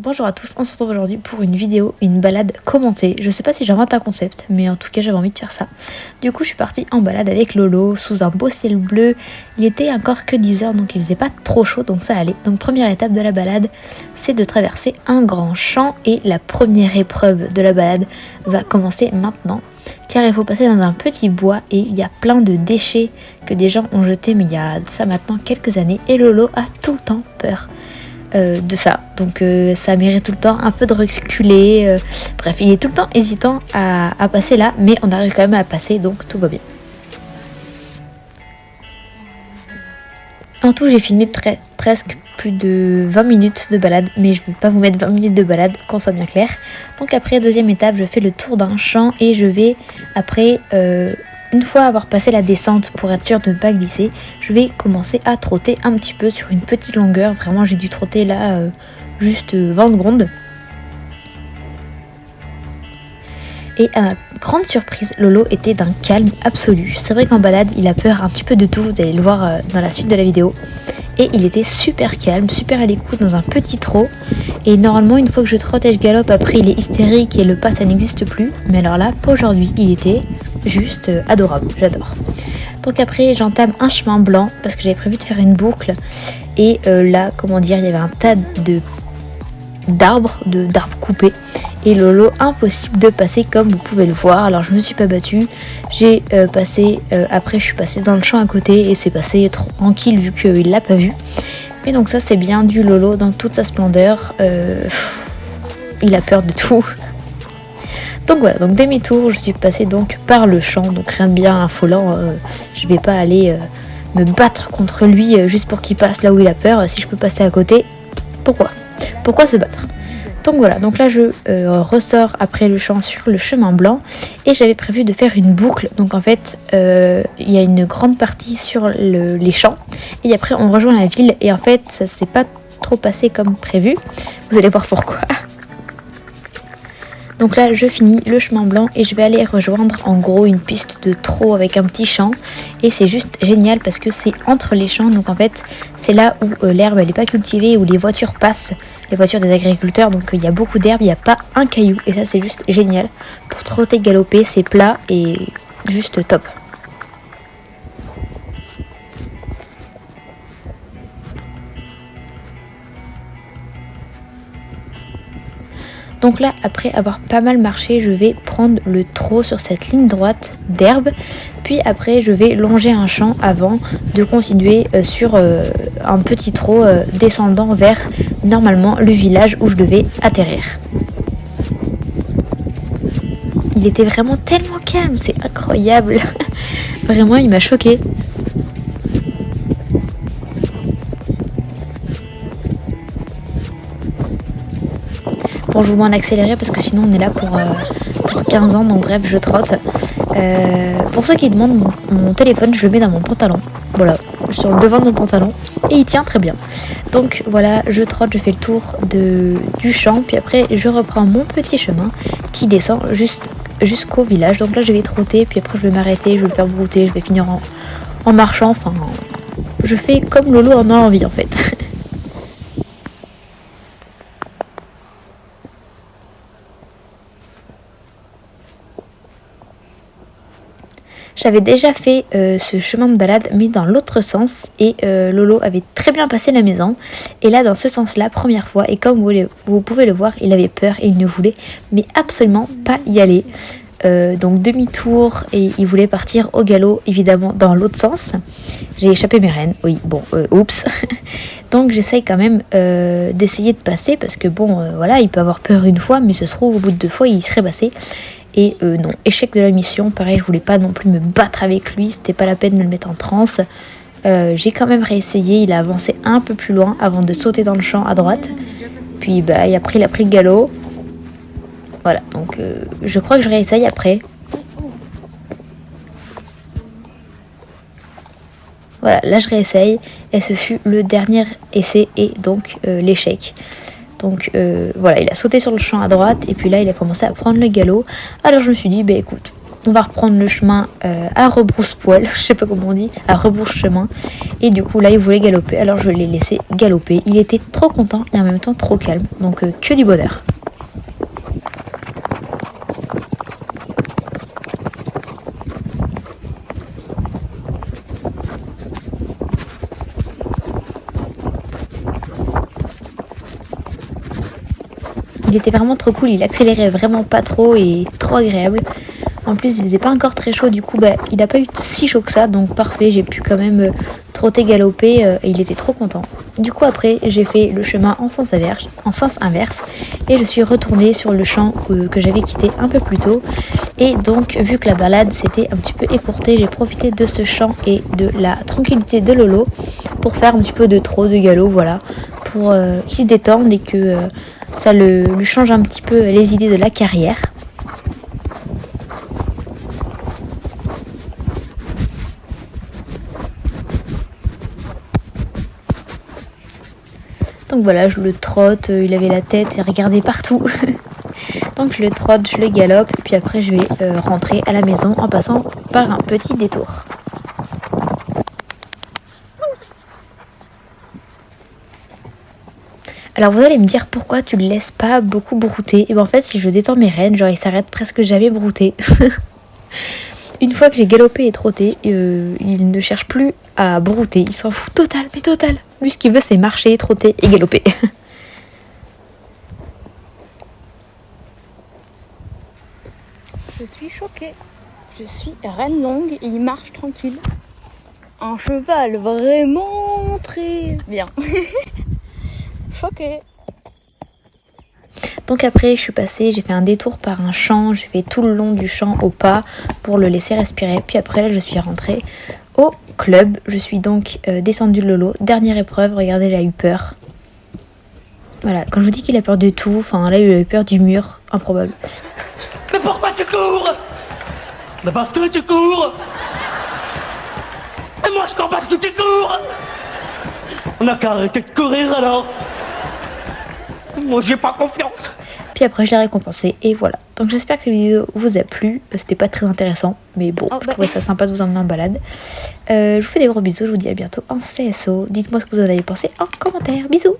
Bonjour à tous, on se retrouve aujourd'hui pour une vidéo, une balade commentée. Je sais pas si j'invente un concept, mais en tout cas j'avais envie de faire ça. Du coup je suis partie en balade avec Lolo, sous un beau ciel bleu. Il était encore que 10h, donc il faisait pas trop chaud, donc ça allait. Donc première étape de la balade, c'est de traverser un grand champ. Et la première épreuve de la balade va commencer maintenant. Car il faut passer dans un petit bois et il y a plein de déchets que des gens ont jetés, mais il y a ça maintenant quelques années. Et Lolo a tout le temps peur de ça, donc ça mérite tout le temps un peu de reculer, bref il est tout le temps hésitant à passer là, mais on arrive quand même à passer, donc tout va bien. En tout j'ai filmé presque plus de 20 minutes de balade, mais je ne vais pas vous mettre 20 minutes de balade qu'on soit bien clair. Donc après deuxième étape, je fais le tour d'un champ et je vais après une fois avoir passé la descente pour être sûr de ne pas glisser, je vais commencer à trotter un petit peu sur une petite longueur. Vraiment j'ai dû trotter là juste 20 secondes. Et à ma grande surprise, Lolo était d'un calme absolu. C'est vrai qu'en balade il a peur un petit peu de tout, vous allez le voir dans la suite de la vidéo. Et il était super calme, super à l'écoute dans un petit trot. Et normalement une fois que je trotte et je galope, après il est hystérique et le pas ça n'existe plus. Mais alors là, pas aujourd'hui, il était juste adorable, j'adore. Donc après j'entame un chemin blanc parce que j'avais prévu de faire une boucle. Et là, comment dire, il y avait un tas d'arbres coupés. Et Lolo, impossible de passer comme vous pouvez le voir. Alors je me suis pas battue, j'ai passé, après je suis passée dans le champ à côté et c'est passé tranquille vu qu'il l'a pas vu. Mais donc ça c'est bien du Lolo dans toute sa splendeur, il a peur de tout. Donc voilà, donc demi-tour, je suis passée donc par le champ, donc rien de bien affolant, je vais pas aller me battre contre lui juste pour qu'il passe là où il a peur. Si je peux passer à côté, pourquoi se battre? Donc voilà, donc là je ressors après le champ sur le chemin blanc et j'avais prévu de faire une boucle. Donc en fait il y a une grande partie sur les champs et après on rejoint la ville et en fait ça s'est pas trop passé comme prévu. Vous allez voir pourquoi. Donc là je finis le chemin blanc et je vais aller rejoindre en gros une piste de trot avec un petit champ. Et c'est juste génial parce que c'est entre les champs, donc en fait c'est là où l'herbe elle n'est pas cultivée, où les voitures passent, les voitures des agriculteurs, donc il y a beaucoup d'herbe, il n'y a pas un caillou et ça c'est juste génial. Pour trotter, galoper, c'est plat et juste top. Donc là, après avoir pas mal marché, je vais prendre le trot sur cette ligne droite d'herbe. Puis après, je vais longer un champ avant de continuer sur un petit trot descendant vers normalement le village où je devais atterrir. Il était vraiment tellement calme, c'est incroyable. Vraiment, il m'a choquée. Bon, je vous mets en accéléré parce que sinon on est là pour 15 ans, donc bref, je trotte. Pour ceux qui demandent, mon téléphone, je le mets dans mon pantalon. Voilà, sur le devant de mon pantalon. Et il tient très bien. Donc voilà, je trotte, je fais le tour du champ. Puis après, je reprends mon petit chemin qui descend jusqu'au village. Donc là, je vais trotter. Puis après, je vais m'arrêter, je vais le faire brouter. Je vais finir en marchant. Enfin, je fais comme Lolo en a envie en fait. J'avais déjà fait ce chemin de balade mais dans l'autre sens et Lolo avait très bien passé la maison. Et là dans ce sens-là, première fois, et comme vous pouvez le voir, il avait peur et il ne voulait mais absolument pas y aller. Donc demi-tour et il voulait partir au galop évidemment dans l'autre sens. J'ai échappé mes rênes, oui bon, oups. Donc j'essaye quand même d'essayer de passer parce que bon voilà, il peut avoir peur une fois mais ce se trouve au bout de 2 fois il serait passé. Et non, échec de la mission, pareil je voulais pas non plus me battre avec lui, c'était pas la peine de le mettre en transe. J'ai quand même réessayé, il a avancé un peu plus loin avant de sauter dans le champ à droite. Puis bah, après il a pris le galop. Voilà, donc je crois que je réessaye après. Voilà, là je réessaye et ce fut le dernier essai et donc l'échec. Donc voilà, il a sauté sur le champ à droite et puis là il a commencé à prendre le galop. Alors je me suis dit, bah écoute, on va reprendre le chemin à rebrousse-poil, je sais pas comment on dit, à rebrousse-chemin. Et du coup là il voulait galoper, alors je l'ai laissé galoper. Il était trop content et en même temps trop calme, donc que du bonheur. Il était vraiment trop cool, il accélérait vraiment pas trop et trop agréable. En plus il faisait pas encore très chaud, du coup il a pas eu si chaud que ça, donc parfait, j'ai pu quand même trotter, galoper et il était trop content. Du coup après j'ai fait le chemin en sens inverse et je suis retournée sur le champ que j'avais quitté un peu plus tôt. Et donc vu que la balade s'était un petit peu écourtée, j'ai profité de ce champ et de la tranquillité de Lolo pour faire un petit peu de trot, de galop, voilà, pour qu'il se détende et que ça lui change un petit peu les idées de la carrière. Donc voilà, je le trotte, il avait la tête et regardait partout. Donc je le trotte, je le galope, puis après je vais rentrer à la maison en passant par un petit détour. Alors vous allez me dire pourquoi tu le laisses pas beaucoup brouter. Et bien en fait si je détends mes rênes, genre il s'arrête presque jamais brouter. Une fois que j'ai galopé et trotté, il ne cherche plus à brouter, il s'en fout total, mais total. Lui ce qu'il veut c'est marcher, trotter et galoper. Je suis choquée. Je suis reine longue et il marche tranquille. Un cheval vraiment très bien. Choquée. Donc après je suis passée, j'ai fait un détour par un champ, j'ai fait tout le long du champ au pas pour le laisser respirer. Puis après là je suis rentrée au club. Je suis donc descendue de Lolo. Dernière épreuve, regardez, il a eu peur. Voilà, quand je vous dis qu'il a peur de tout, enfin là il a eu peur du mur, improbable. Mais pourquoi tu cours? Mais parce que tu cours. Et moi je cours parce que tu cours. On n'a qu'à arrêter de courir alors. Moi j'ai pas confiance. Puis après je l'ai récompensé et voilà. Donc j'espère que cette vidéo vous a plu. C'était pas très intéressant, mais bon, je trouvais ça sympa de vous emmener en balade. Je vous fais des gros bisous, je vous dis à bientôt en CSO. Dites-moi ce que vous en avez pensé en commentaire. Bisous.